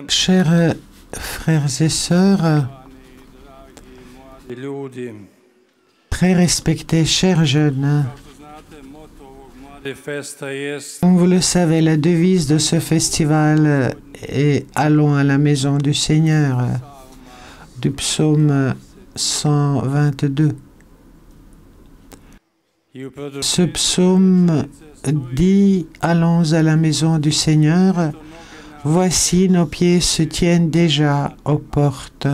Chers frères et sœurs, très respectés, chers jeunes, comme vous le savez, la devise de ce festival est « Allons à la maison du Seigneur » du psaume 122. Ce psaume dit « Allons à la maison du Seigneur ». Voici, nos pieds se tiennent déjà aux portes.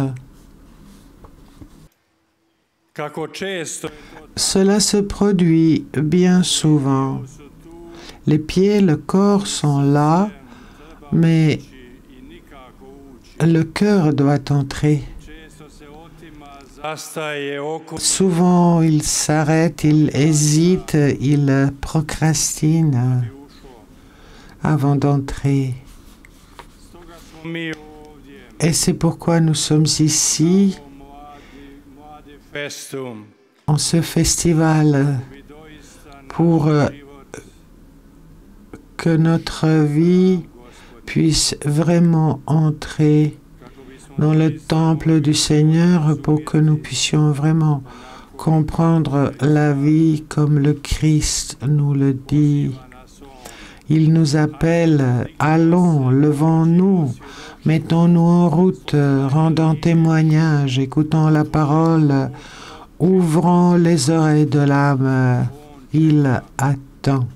Cela se produit bien souvent. Les pieds, le corps sont là, mais le cœur doit entrer. Souvent, il s'arrête, il hésite, il procrastine avant d'entrer. Et c'est pourquoi nous sommes ici, en ce festival, pour que notre vie puisse vraiment entrer dans le temple du Seigneur, pour que nous puissions vraiment comprendre la vie comme le Christ nous le dit. Il nous appelle, allons, levons-nous, mettons-nous en route, rendons témoignage, écoutons la parole, ouvrons les oreilles de l'âme. Il attend.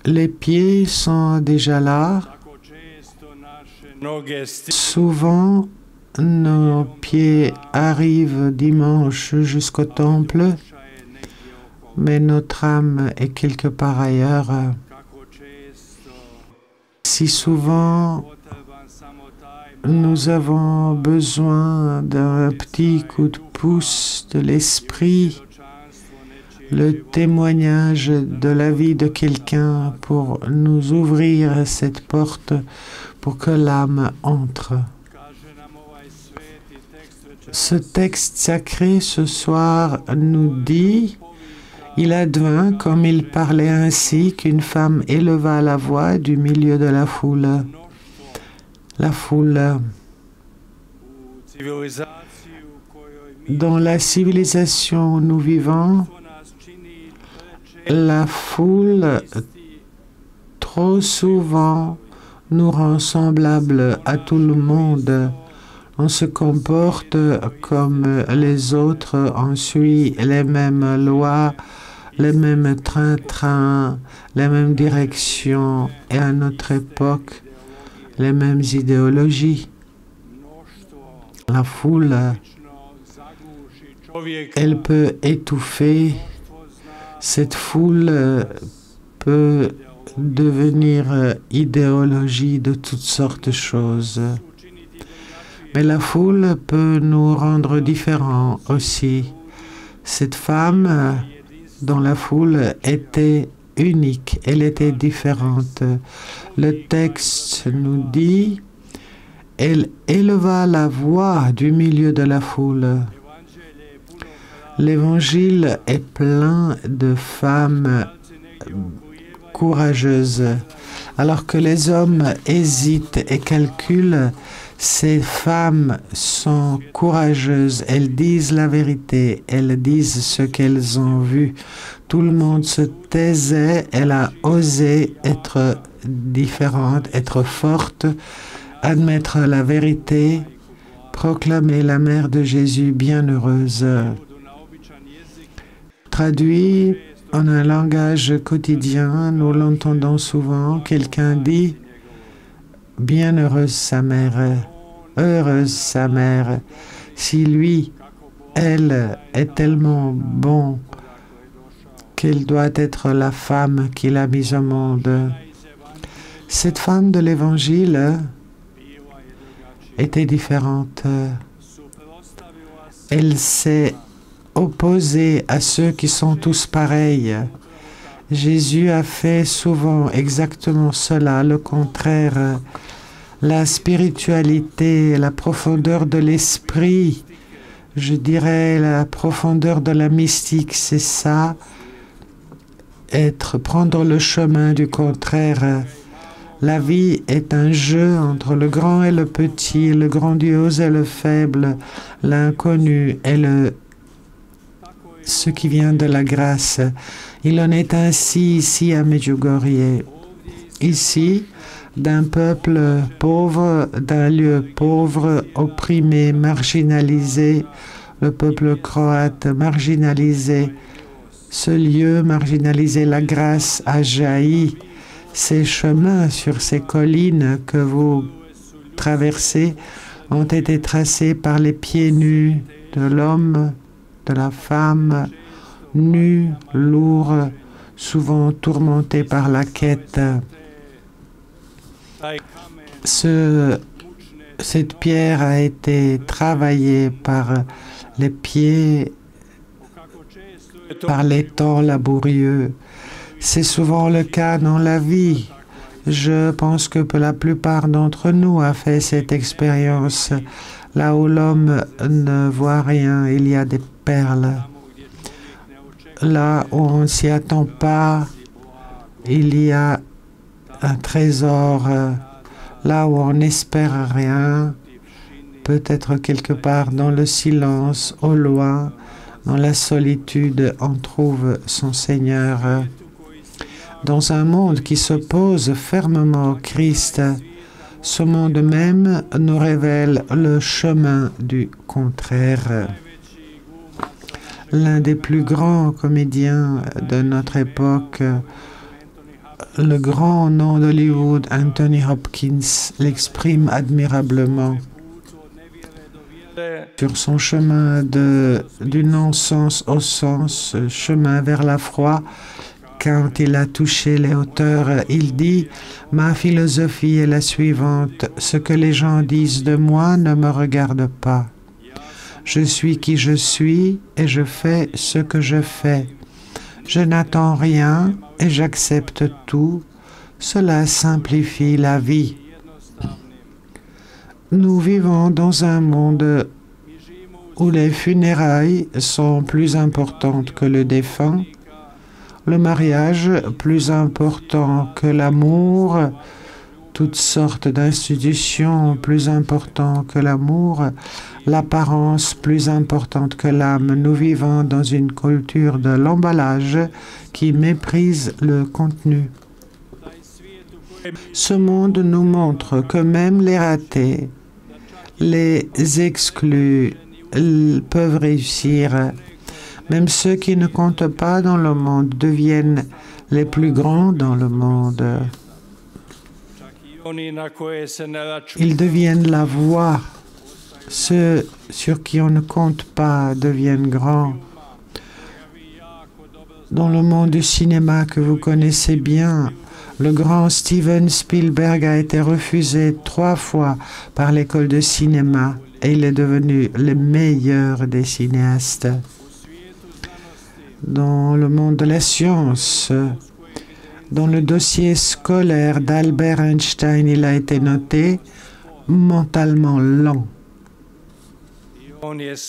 Les pieds sont déjà là. Souvent, nos pieds arrivent dimanche jusqu'au temple, mais notre âme est quelque part ailleurs. Si souvent nous avons besoin d'un petit coup de pouce de l'esprit, le témoignage de la vie de quelqu'un pour nous ouvrir cette porte pour que l'âme entre. Ce texte sacré ce soir nous dit: il advint, comme il parlait ainsi, qu'une femme éleva la voix du milieu de la foule. La foule. Dans la civilisation où nous vivons, la foule, trop souvent, nous rend semblables à tout le monde. On se comporte comme les autres, on suit les mêmes lois, les mêmes trains-trains, les mêmes directions et à notre époque, les mêmes idéologies. La foule, elle peut étouffer. Cette foule peut devenir idéologie de toutes sortes de choses. Mais la foule peut nous rendre différents aussi. Cette femme dans la foule était unique, elle était différente. Le texte nous dit, elle éleva la voix du milieu de la foule. L'Évangile est plein de femmes courageuses. Alors que les hommes hésitent et calculent, ces femmes sont courageuses, elles disent la vérité, elles disent ce qu'elles ont vu. Tout le monde se taisait, elle a osé être différente, être forte, admettre la vérité, proclamer la mère de Jésus bienheureuse. Traduit en un langage quotidien, nous l'entendons souvent, quelqu'un dit « Bienheureuse sa mère, heureuse sa mère, si lui, elle est tellement bon qu'elle doit être la femme qu'il a mise au monde. » Cette femme de l'Évangile était différente. Elle s'est opposée à ceux qui sont tous pareils. Jésus a fait souvent exactement cela, le contraire. La spiritualité, la profondeur de l'esprit, je dirais la profondeur de la mystique, c'est ça. prendre le chemin du contraire. La vie est un jeu entre le grand et le petit, le grandiose et le faible, l'inconnu et ce qui vient de la grâce. Il en est ainsi ici à Medjugorje. Ici, d'un peuple pauvre, d'un lieu pauvre, opprimé, marginalisé, le peuple croate marginalisé. Ce lieu marginalisé, la grâce a jailli. Ces chemins sur ces collines que vous traversez ont été tracés par les pieds nus de l'homme, de la femme, nus, lourds, souvent tourmentés par la quête. Cette pierre a été travaillée par les pieds, par les temps laborieux. C'est souvent le cas dans la vie. Je pense que la plupart d'entre nous a fait cette expérience. Là où l'homme ne voit rien, il y a des perles. Là où on ne s'y attend pas, il y a un trésor. Là où on n'espère rien, peut-être quelque part dans le silence, au loin, dans la solitude, on trouve son Seigneur. Dans un monde qui s'oppose fermement au Christ, ce monde même nous révèle le chemin du contraire. L'un des plus grands comédiens de notre époque, le grand nom d'Hollywood, Anthony Hopkins, l'exprime admirablement. Sur son chemin du non-sens au sens, chemin vers la foi, quand il a touché les hauteurs, il dit « Ma philosophie est la suivante, ce que les gens disent de moi ne me regarde pas. Je suis qui je suis et je fais ce que je fais. Je n'attends rien et j'accepte tout. Cela simplifie la vie. » Nous vivons dans un monde où les funérailles sont plus importantes que le défunt, le mariage plus important que l'amour, toutes sortes d'institutions plus importantes que l'amour, l'apparence plus importante que l'âme. Nous vivons dans une culture de l'emballage qui méprise le contenu. Ce monde nous montre que même les ratés, les exclus peuvent réussir. Même ceux qui ne comptent pas dans le monde deviennent les plus grands dans le monde. Ils deviennent la voix. Ceux sur qui on ne compte pas deviennent grands. Dans le monde du cinéma que vous connaissez bien, le grand Steven Spielberg a été refusé 3 fois par l'école de cinéma et il est devenu le meilleur des cinéastes. Dans le monde de la science, dans le dossier scolaire d'Albert Einstein, il a été noté mentalement lent.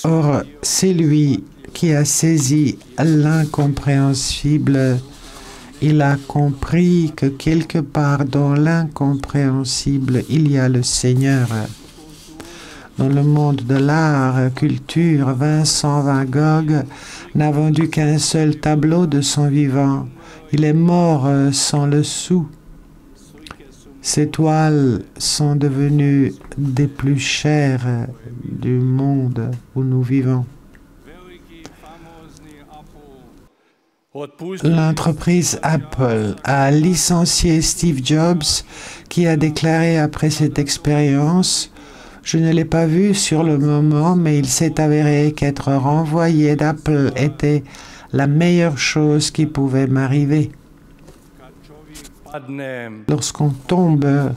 Or, c'est lui qui a saisi l'incompréhensible. Il a compris que quelque part dans l'incompréhensible, il y a le Seigneur. Dans le monde de l'art, culture, Vincent Van Gogh n'a vendu qu'un seul tableau de son vivant. Il est mort sans le sou. Ses toiles sont devenues des plus chères du monde où nous vivons. L'entreprise Apple a licencié Steve Jobs, qui a déclaré après cette expérience: « Je ne l'ai pas vu sur le moment, mais il s'est avéré qu'être renvoyé d'Apple était la meilleure chose qui pouvait m'arriver. » Lorsqu'on tombe,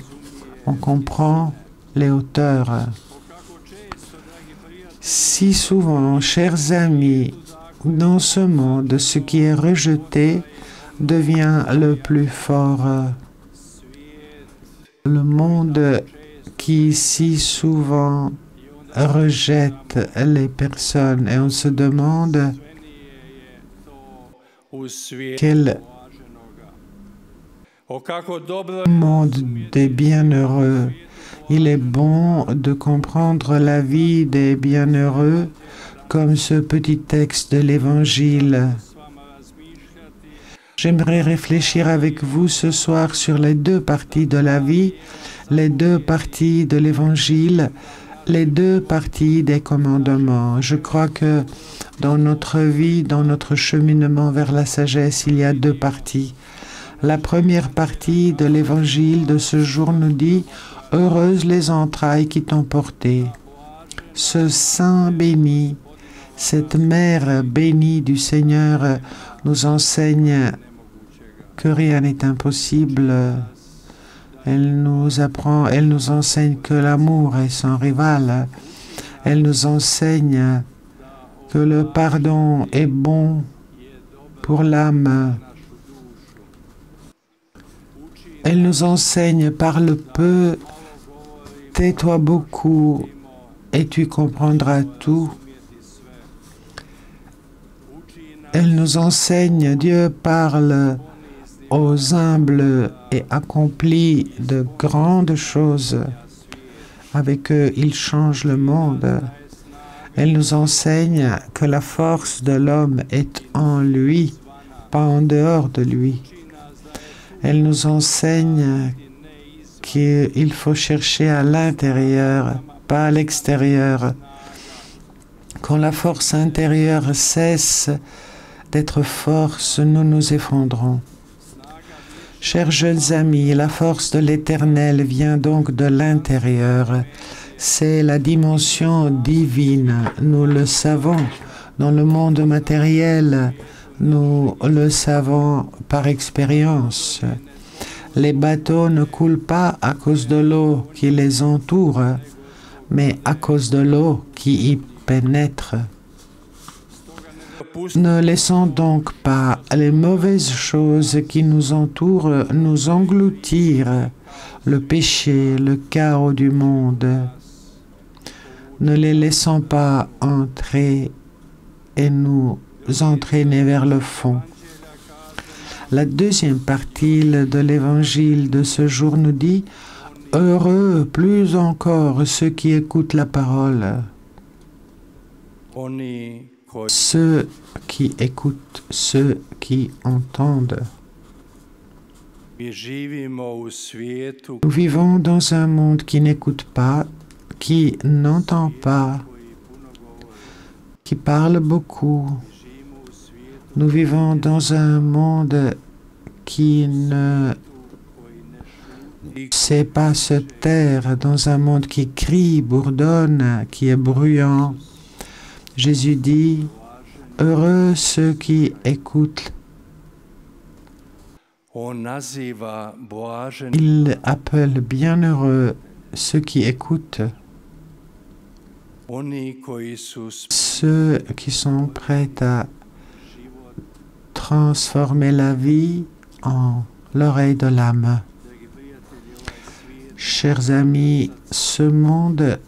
on comprend les hauteurs. Si souvent, chers amis, dans ce monde, ce qui est rejeté devient le plus fort. Le monde qui si souvent rejette les personnes, et on se demande quelle Monde des bienheureux. Il est bon de comprendre la vie des bienheureux comme ce petit texte de l'Évangile. J'aimerais réfléchir avec vous ce soir sur les deux parties de la vie, les deux parties de l'Évangile, les deux parties des commandements. Je crois que dans notre vie, dans notre cheminement vers la sagesse, il y a deux parties. La première partie de l'Évangile de ce jour nous dit « Heureuses les entrailles qui t'ont porté ». Ce sein béni, cette mère bénie du Seigneur nous enseigne que rien n'est impossible. Elle nous apprend, elle nous enseigne que l'amour est sans rival. Elle nous enseigne que le pardon est bon pour l'âme. Elle nous enseigne, parle peu, tais-toi beaucoup et tu comprendras tout. Elle nous enseigne, Dieu parle aux humbles et accomplit de grandes choses. Avec eux, il change le monde. Elle nous enseigne que la force de l'homme est en lui, pas en dehors de lui. Elle nous enseigne qu'il faut chercher à l'intérieur, pas à l'extérieur. Quand la force intérieure cesse d'être force, nous nous effondrons. Chers jeunes amis, la force de l'Éternel vient donc de l'intérieur. C'est la dimension divine. Nous le savons dans le monde matériel. Nous le savons par expérience. Les bateaux ne coulent pas à cause de l'eau qui les entoure, mais à cause de l'eau qui y pénètre. Ne laissons donc pas les mauvaises choses qui nous entourent nous engloutir, le péché, le chaos du monde. Ne les laissons pas entrer et nous entraîner vers le fond. La deuxième partie de l'Évangile de ce jour nous dit « Heureux plus encore ceux qui écoutent la parole ». Ceux qui écoutent, ceux qui entendent. Nous vivons dans un monde qui n'écoute pas, qui n'entend pas, qui parle beaucoup. Nous vivons dans un monde qui ne sait pas se taire, dans un monde qui crie, bourdonne, qui est bruyant. Jésus dit, heureux ceux qui écoutent. Il appelle bienheureux ceux qui écoutent, ceux qui sont prêts à transformer la vie en l'oreille de l'âme. Chers amis, ce monde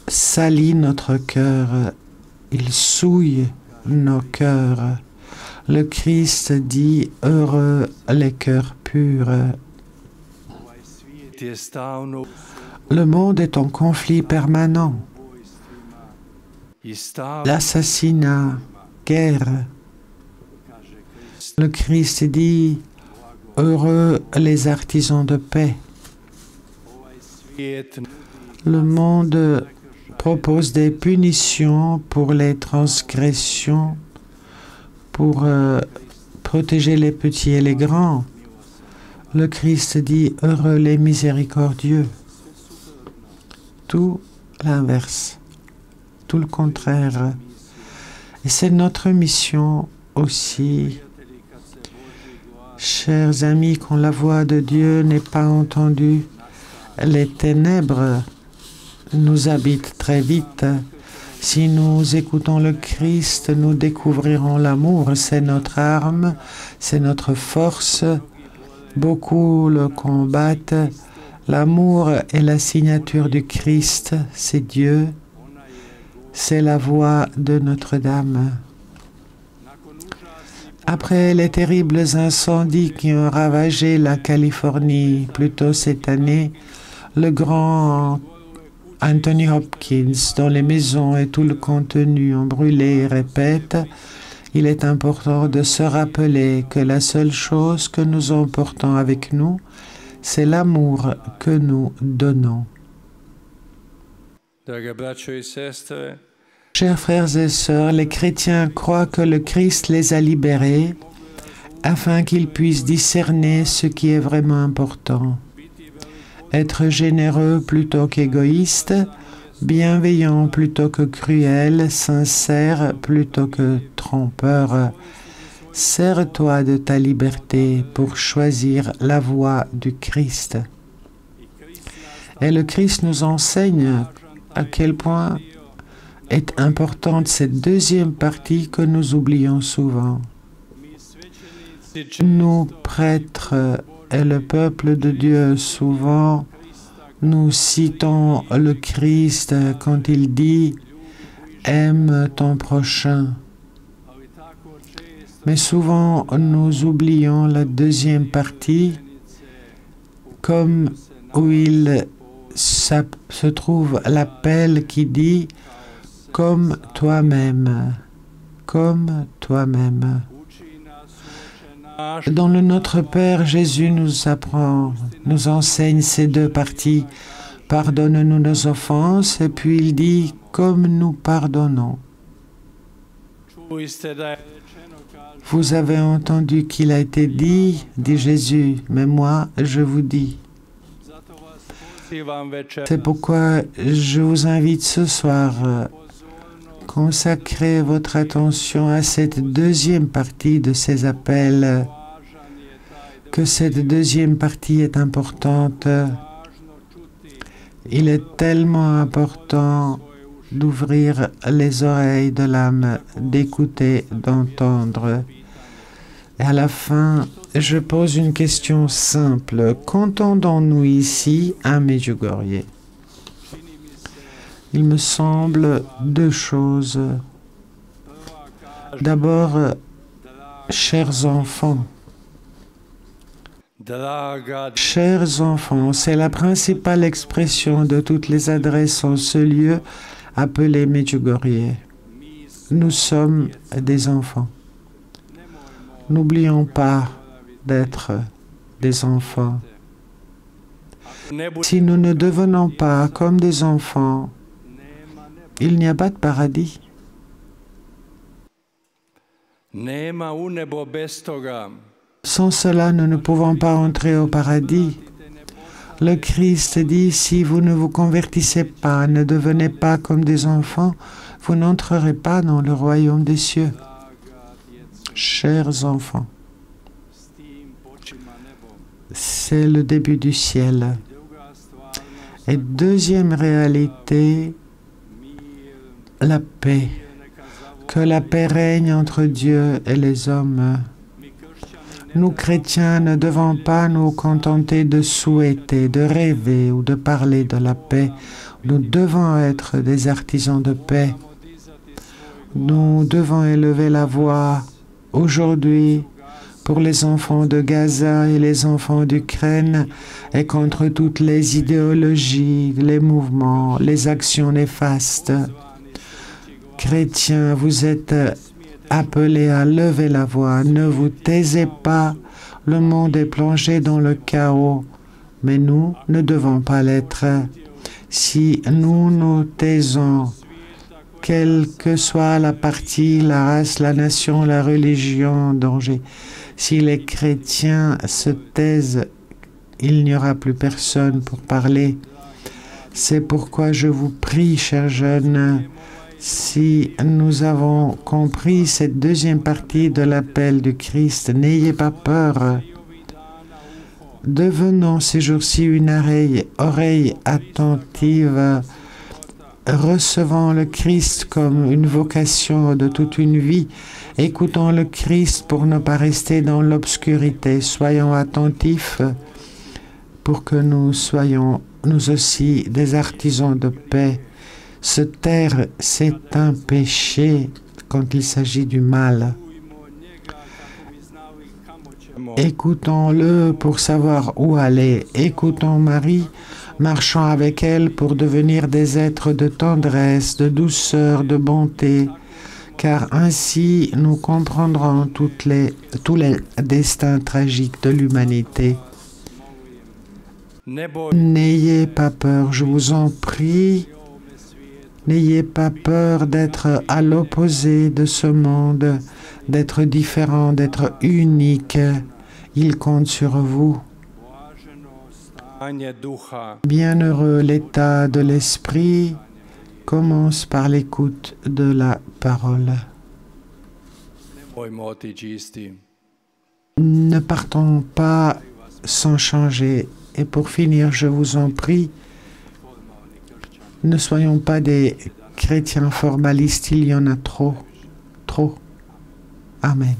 salit notre cœur, il souille nos cœurs. Le Christ dit, heureux les cœurs purs. Le monde est en conflit permanent. L'assassinat, guerre. Le Christ dit, heureux les artisans de paix. Le monde propose des punitions pour les transgressions, pour protéger les petits et les grands. Le Christ dit, heureux les miséricordieux. Tout l'inverse, tout le contraire. Et c'est notre mission aussi. Chers amis, quand la voix de Dieu n'est pas entendue, les ténèbres nous habitent très vite. Si nous écoutons le Christ, nous découvrirons l'amour. C'est notre arme, c'est notre force. Beaucoup le combattent. L'amour est la signature du Christ, c'est Dieu. C'est la voix de Notre-Dame. Après les terribles incendies qui ont ravagé la Californie plus tôt cette année, le grand Anthony Hopkins, dont les maisons et tout le contenu ont brûlé, répète: il est important de se rappeler que la seule chose que nous emportons avec nous, c'est l'amour que nous donnons. Chers frères et sœurs, les chrétiens croient que le Christ les a libérés afin qu'ils puissent discerner ce qui est vraiment important. Être généreux plutôt qu'égoïste, bienveillant plutôt que cruel, sincère plutôt que trompeur. Sers-toi de ta liberté pour choisir la voie du Christ. Et le Christ nous enseigne à quel point est importante cette deuxième partie que nous oublions souvent. Nous, prêtres et le peuple de Dieu, souvent, nous citons le Christ quand il dit « Aime ton prochain ». Mais souvent, nous oublions la deuxième partie, comme où il se trouve l'appel qui dit « Comme toi-même, comme toi-même ». Dans le Notre Père, Jésus nous apprend, nous enseigne ces deux parties. Pardonne-nous nos offenses, et puis il dit « Comme nous pardonnons ». Vous avez entendu qu'il a été dit, dit Jésus, mais moi je vous dis. C'est pourquoi je vous invite ce soir à consacrer votre attention à cette deuxième partie de ces appels, que cette deuxième partie est importante. Il est tellement important d'ouvrir les oreilles de l'âme, d'écouter, d'entendre. Et à la fin, je pose une question simple. Qu'entendons-nous ici à Medjugorje? Il me semble deux choses. D'abord, chers enfants. Chers enfants, c'est la principale expression de toutes les adresses en ce lieu appelé Medjugorje. Nous sommes des enfants. N'oublions pas d'être des enfants. Si nous ne devenons pas comme des enfants, il n'y a pas de paradis. Sans cela, nous ne pouvons pas entrer au paradis. Le Christ dit, si vous ne vous convertissez pas, ne devenez pas comme des enfants, vous n'entrerez pas dans le royaume des cieux. Chers enfants, c'est le début du ciel. Et deuxième réalité, la paix. Que la paix règne entre Dieu et les hommes. Nous, chrétiens, ne devons pas nous contenter de souhaiter, de rêver ou de parler de la paix. Nous devons être des artisans de paix. Nous devons élever la voix aujourd'hui pour les enfants de Gaza et les enfants d'Ukraine et contre toutes les idéologies, les mouvements, les actions néfastes. Chrétiens, vous êtes appelés à lever la voix. Ne vous taisez pas, le monde est plongé dans le chaos, mais nous ne devons pas l'être. Si nous nous taisons, quelle que soit la partie, la race, la nation, la religion, danger, si les chrétiens se taisent, il n'y aura plus personne pour parler. C'est pourquoi je vous prie, chers jeunes, si nous avons compris cette deuxième partie de l'appel du Christ, n'ayez pas peur. Devenons ces jours-ci une oreille attentive, recevant le Christ comme une vocation de toute une vie. Écoutons le Christ pour ne pas rester dans l'obscurité. Soyons attentifs pour que nous soyons, nous aussi, des artisans de paix. Se taire, c'est un péché quand il s'agit du mal. Écoutons-le pour savoir où aller. Écoutons Marie, marchons avec elle pour devenir des êtres de tendresse, de douceur, de bonté, car ainsi nous comprendrons tous les destins tragiques de l'humanité. N'ayez pas peur, je vous en prie. N'ayez pas peur d'être à l'opposé de ce monde, d'être différent, d'être unique. Il compte sur vous. Bienheureux l'état de l'esprit commence par l'écoute de la parole. Ne partons pas sans changer. Et pour finir, je vous en prie, ne soyons pas des chrétiens formalistes, il y en a trop. Amen.